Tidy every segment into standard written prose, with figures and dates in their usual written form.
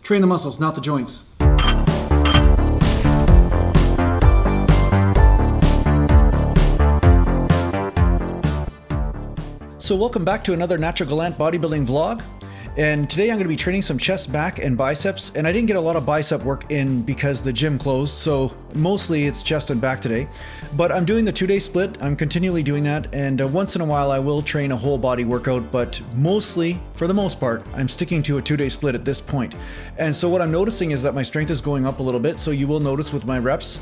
Train the muscles, not the joints. So welcome back to another Natural Gallant bodybuilding vlog. And today I'm going to be training some chest, back, and biceps. And I didn't get a lot of bicep work in because the gym closed, so mostly it's chest and back today. But I'm doing the 2-day split. I'm continually doing that, and once in a while I will train a whole body workout, but mostly, for the most part, I'm sticking to a 2-day split at this point. And so what I'm noticing is that my strength is going up a little bit, so you will notice with my reps.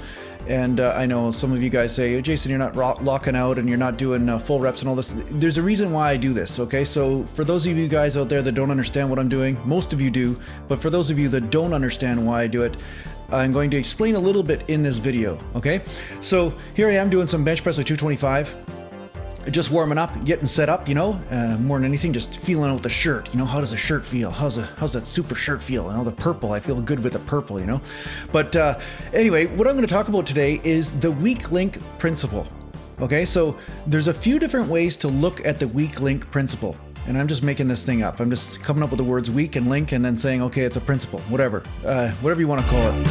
And I know some of you guys say, Jason, you're not locking out and you're not doing full reps and all this. There's a reason why I do this, okay? So for those of you guys out there that don't understand what I'm doing, most of you do, but for those of you that don't understand why I do it, I'm going to explain a little bit in this video, okay? So here I am doing some bench press at 225. Just warming up, getting set up, you know, more than anything, just feeling out the shirt. You know, how does a shirt feel? How's that super shirt feel? You know, the purple, I feel good with the purple, you know. But anyway, what I'm going to talk about today is the weak link principle. Okay, so there's a few different ways to look at the weak link principle. And I'm just making this thing up. I'm just coming up with the words weak and link and then saying, okay, it's a principle, whatever you want to call it.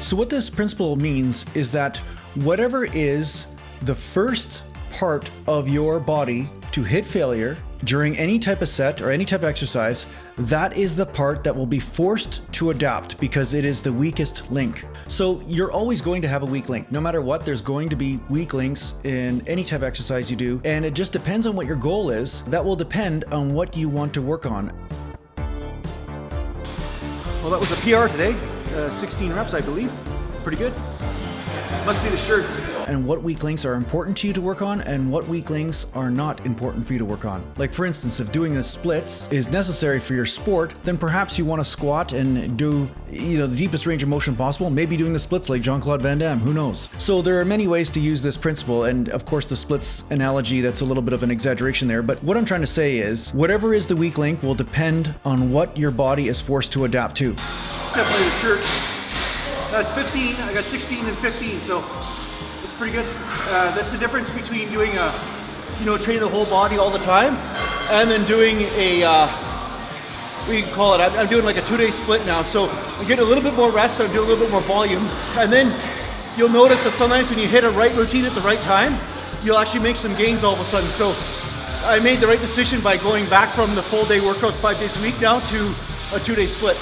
So what this principle means is that whatever is the first part of your body to hit failure during any type of set or any type of exercise, that is the part that will be forced to adapt because it is the weakest link. So you're always going to have a weak link. No matter what, there's going to be weak links in any type of exercise you do, and it just depends on what your goal is. That will depend on what you want to work on. Well, that was a PR today. 16 reps, I believe. Pretty good. Must be the shirt. And what weak links are important to you to work on and what weak links are not important for you to work on. Like for instance, if doing the splits is necessary for your sport, then perhaps you want to squat and do, you know, the deepest range of motion possible. Maybe doing the splits like Jean-Claude Van Damme, who knows? So there are many ways to use this principle, and of course the splits analogy, that's a little bit of an exaggeration there, but what I'm trying to say is whatever is the weak link will depend on what your body is forced to adapt to. It's definitely the shirt. That's 15, I got 16 and 15, so it's pretty good. That's the difference between doing training the whole body all the time and then doing a, what do you call it? I'm doing like a 2-day split now, so I'm getting a little bit more rest, so I'm doing a little bit more volume. And then you'll notice that sometimes when you hit a right routine at the right time, you'll actually make some gains all of a sudden. So I made the right decision by going back from the full day workouts 5 days a week now to a 2-day split.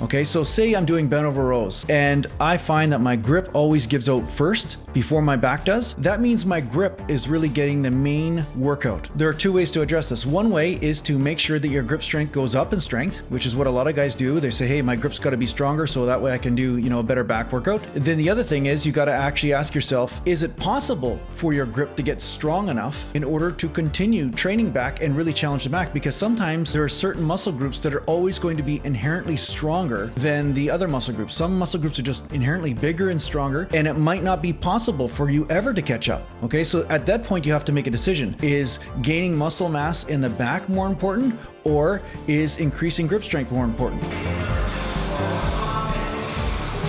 Okay, so say I'm doing bent over rows and I find that my grip always gives out first before my back does. That means my grip is really getting the main workout. There are 2 ways to address this. One way is to make sure that your grip strength goes up in strength, which is what a lot of guys do. They say, hey, my grip's got to be stronger so that way I can do, you know, a better back workout. Then the other thing is you got to actually ask yourself, is it possible for your grip to get strong enough in order to continue training back and really challenge the back? Because sometimes there are certain muscle groups that are always going to be inherently stronger than the other muscle groups. Some muscle groups are just inherently bigger and stronger, and it might not be possible for you ever to catch up. Okay, so at that point you have to make a decision. Is gaining muscle mass in the back more important, or is increasing grip strength more important?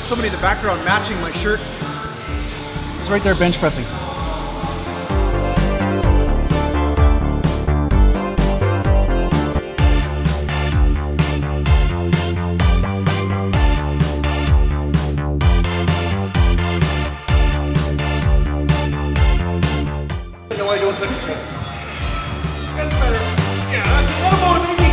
Somebody in the background matching my shirt. It's right there bench pressing. No, I don't touch the chest. That's better. Yeah, that'll motivate me.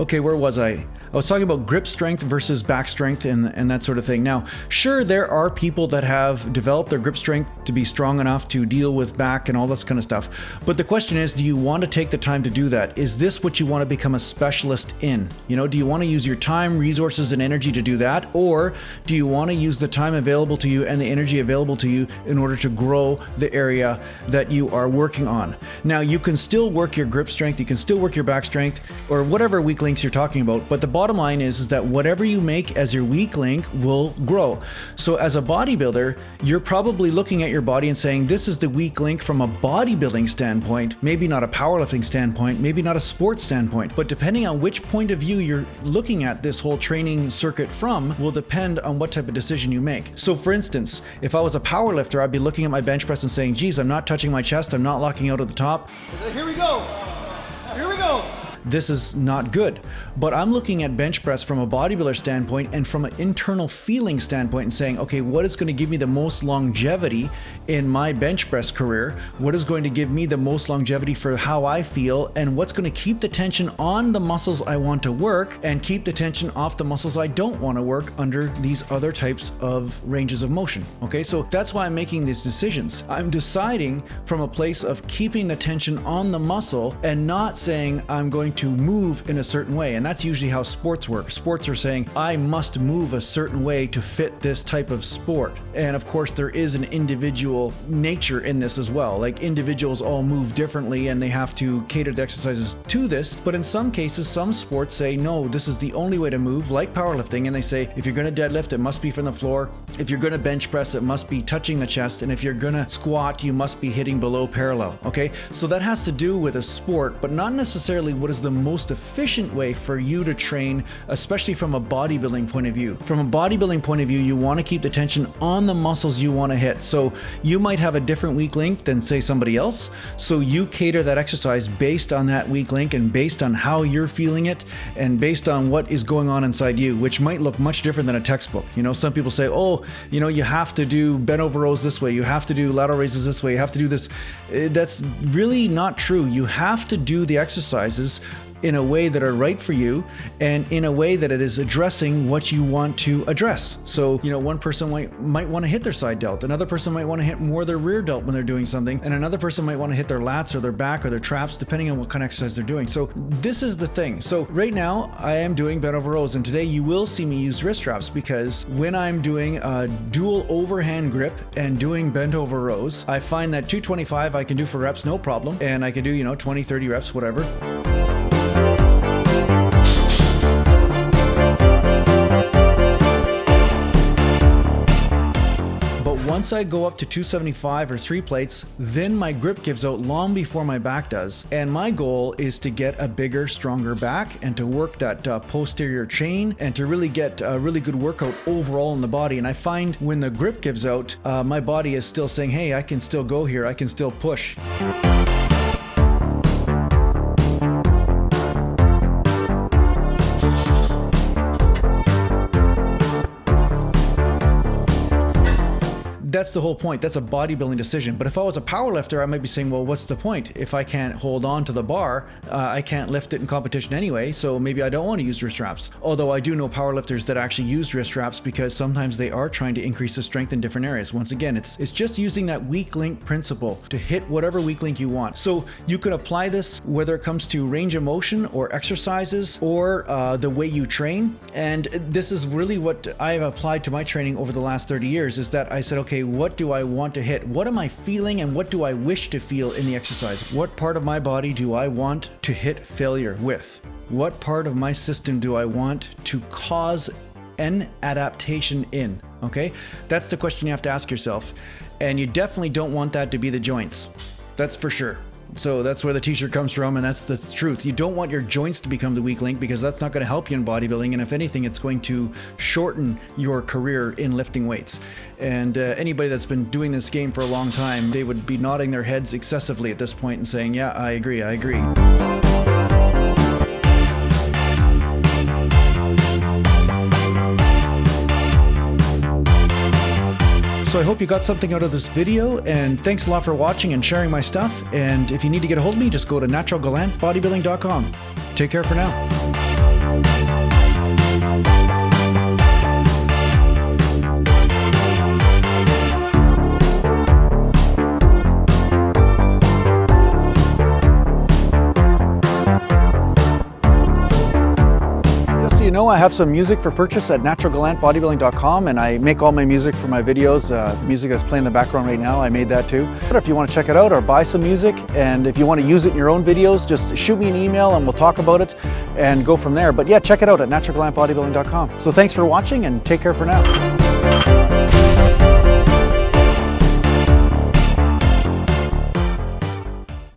Okay, where was I? I was talking about grip strength versus back strength and that sort of thing. Now, sure, there are people that have developed their grip strength to be strong enough to deal with back and all this kind of stuff. But the question is, do you want to take the time to do that? Is this what you want to become a specialist in? You know, do you want to use your time, resources, and energy to do that? Or do you want to use the time available to you and the energy available to you in order to grow the area that you are working on? Now, you can still work your grip strength, you can still work your back strength, or whatever weak links you're talking about, but the bottom bottom line is that whatever you make as your weak link will grow. So as a bodybuilder, you're probably looking at your body and saying, this is the weak link from a bodybuilding standpoint, maybe not a powerlifting standpoint, maybe not a sports standpoint, but depending on which point of view you're looking at this whole training circuit from will depend on what type of decision you make. So for instance, if I was a powerlifter, I'd be looking at my bench press and saying, geez, I'm not touching my chest, I'm not locking out at the top. Here we go. Here we go. This is not good. But I'm looking at bench press from a bodybuilder standpoint and from an internal feeling standpoint and saying, okay, what is going to give me the most longevity in my bench press career? What is going to give me the most longevity for how I feel? And what's going to keep the tension on the muscles I want to work and keep the tension off the muscles I don't want to work under these other types of ranges of motion? Okay, so that's why I'm making these decisions. I'm deciding from a place of keeping the tension on the muscle and not saying I'm going to move in a certain way. And that's usually how sports work. Sports are saying, I must move a certain way to fit this type of sport. And of course, there is an individual nature in this as well. Like individuals all move differently and they have to cater the exercises to this. But in some cases, some sports say, no, this is the only way to move, like powerlifting. And they say, if you're going to deadlift, it must be from the floor. If you're going to bench press, it must be touching the chest. And if you're going to squat, you must be hitting below parallel. Okay, so that has to do with a sport, but not necessarily what is the most efficient way for you to train, especially from a bodybuilding point of view. From a bodybuilding point of view, you want to keep the tension on the muscles you want to hit. So you might have a different weak link than say somebody else. So you cater that exercise based on that weak link and based on how you're feeling it and based on what is going on inside you, which might look much different than a textbook. You know, some people say, oh, you know, you have to do bent over rows this way. You have to do lateral raises this way. You have to do this. That's really not true. You have to do the exercises in a way that are right for you and in a way that it is addressing what you want to address. So, you know, one person might want to hit their side delt, another person might want to hit more their rear delt when they're doing something, and another person might want to hit their lats or their back or their traps, depending on what kind of exercise they're doing. So this is the thing. So right now I am doing bent over rows, and today you will see me use wrist straps because when I'm doing a dual overhand grip and doing bent over rows, I find that 225 I can do for reps, no problem. And I can do, you know, 20, 30 reps, whatever. Once I go up to 275 or 3 plates, then my grip gives out long before my back does. And my goal is to get a bigger, stronger back and to work that posterior chain and to really get a really good workout overall in the body. And I find when the grip gives out, my body is still saying, hey, I can still go here, I can still push. That's the whole point. That's a bodybuilding decision. But if I was a powerlifter, I might be saying, well, what's the point? If I can't hold on to the bar, I can't lift it in competition anyway, so maybe I don't want to use wrist straps. Although I do know powerlifters that actually use wrist straps because sometimes they are trying to increase the strength in different areas. Once again, it's just using that weak link principle to hit whatever weak link you want. So you can apply this whether it comes to range of motion or exercises or the way you train. And this is really what I've applied to my training over the last 30 years is that I said, okay, what do I want to hit? What am I feeling and what do I wish to feel in the exercise? What part of my body do I want to hit failure with? What part of my system do I want to cause an adaptation in? Okay, that's the question you have to ask yourself. And you definitely don't want that to be the joints. That's for sure. So that's where the t-shirt comes from, and that's the truth. You don't want your joints to become the weak link because that's not going to help you in bodybuilding, and if anything, it's going to shorten your career in lifting weights. And anybody that's been doing this game for a long time, they would be nodding their heads excessively at this point and saying, yeah, I agree, I agree. So I hope you got something out of this video, and thanks a lot for watching and sharing my stuff. And if you need to get a hold of me, just go to naturalgallantbodybuilding.com. Take care for now. know, I have some music for purchase at naturalgallantbodybuilding.com, and I make all my music for my videos. The music that's playing in the background right now, I made that too. But if you want to check it out or buy some music, and if you want to use it in your own videos, just shoot me an email and we'll talk about it and go from there. But yeah, check it out at naturalgallantbodybuilding.com. So thanks for watching and take care for now.